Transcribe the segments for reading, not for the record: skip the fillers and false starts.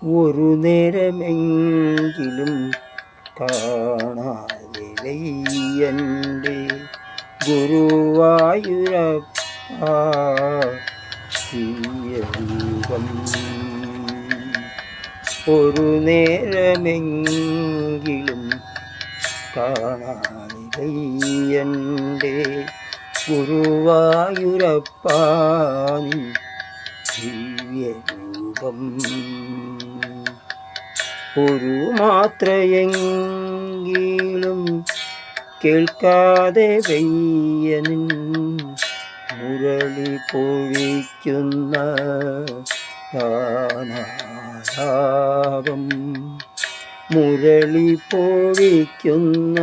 ഒരു നേരമെങ്കിലും കാണാതെ വയ്യൻ്റെ ഗുരുവായൂരപ്പ രൂപം. ഒരു നേരമെങ്കിലും കാണാതെ വയ്യൻ്റെ ഗുരുവായൂരപ്പ ദിവ്യരൂപം. ഒരു മാത്രയെങ്കിലും കേൾക്കാതെ വയ്യനിൻ മുരളി പൊഴിക്കുന്ന ഗാനാലാപം. മുരളി പൊഴിക്കുന്ന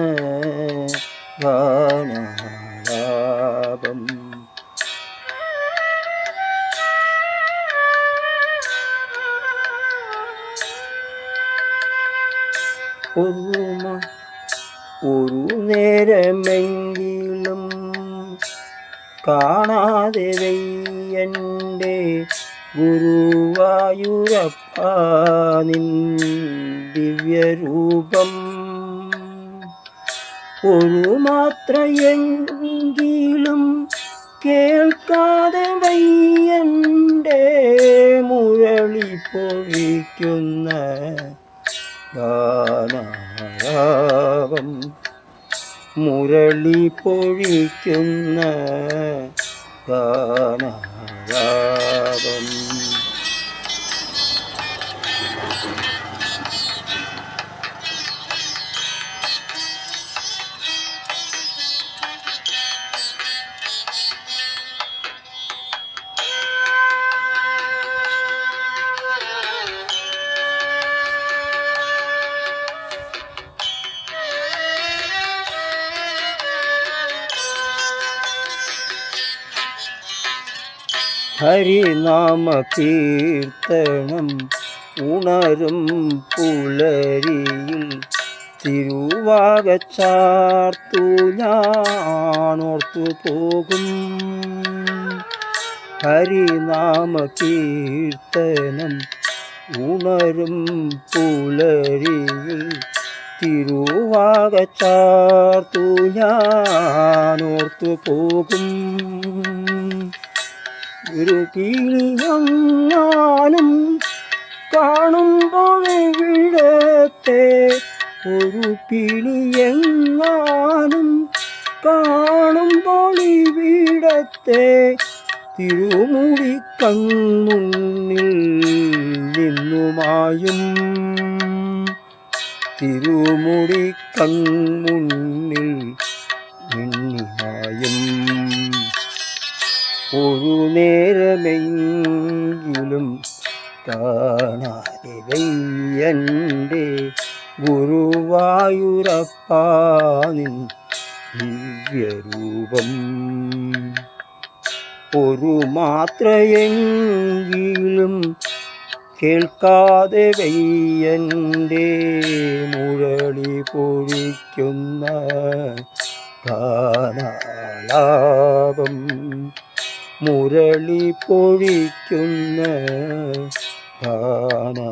ഗാനാലാപം. ഒരു നേരമെങ്കിലും കാണാതെ വയ്യൻ്റെ ഗുരുവായൂരപ്പ നിൻ ദിവ്യരൂപം. ഒരു മാത്രയെങ്കിലും കേൾക്കാതെ വയ്യൻ്റെ മുരളി പൊഴിക്കുന്ന ഗാനാലാപം. മുരളി പൊഴിക്കുന്ന ഗാനാലാപം. ഹരിനാമ കീർത്തനം ഉണരും പുലരിയിൽ തിരുവാകച്ചാർത്തു ഞാനോർത്തു പോകും. ഹരിനാമ കീർത്തനം ഉണരും പുലരിയിൽ തിരുവാകച്ചാർത്തു ഞാനോർത്തു പോകും. ഒരു കിളിയെങ്ങാനും കാണുമ്പോഴിവിടത്തെ ഒരു കിളിയെങ്ങാനും കാണുമ്പോഴിവിടത്തെ തിരുമുടി കൺമുന്നിൽ നിന്നുമായും. തിരുമുടി കൺമുന്നിൽ നിന്നുമായും. ഒരു നേരമെങ്കിലും കാണാതെ വയ്യൻ്റെ ഗുരുവായൂരപ്പ നിൻ ദിവ്യരൂപം. ഒരു മാത്രയെങ്കിലും കേൾക്കാതെ വയ്യൻ്റെ മുരളി പൊഴിക്കുന്ന ഗാനാലാപം. മുരളി പൊഴിക്കുന്ന ഗാനാലാപം.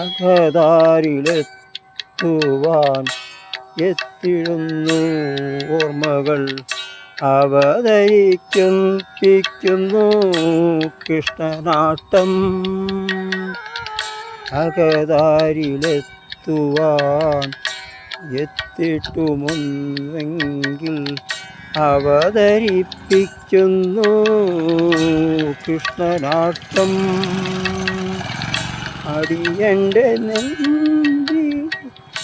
അകതാരിലെത്തുവാൻ എത്തിടുന്നു ഓർമ്മകൾ അവതരിപ്പിക്കുന്നു കൃഷ്ണനാട്ടം. അകതാരിലെത്തുവാൻ എത്തിട്ടുമൊന്നെങ്കിൽ അവതരിപ്പിക്കുന്നു കൃഷ്ണനാട്ടം. അടിയൻ്റെ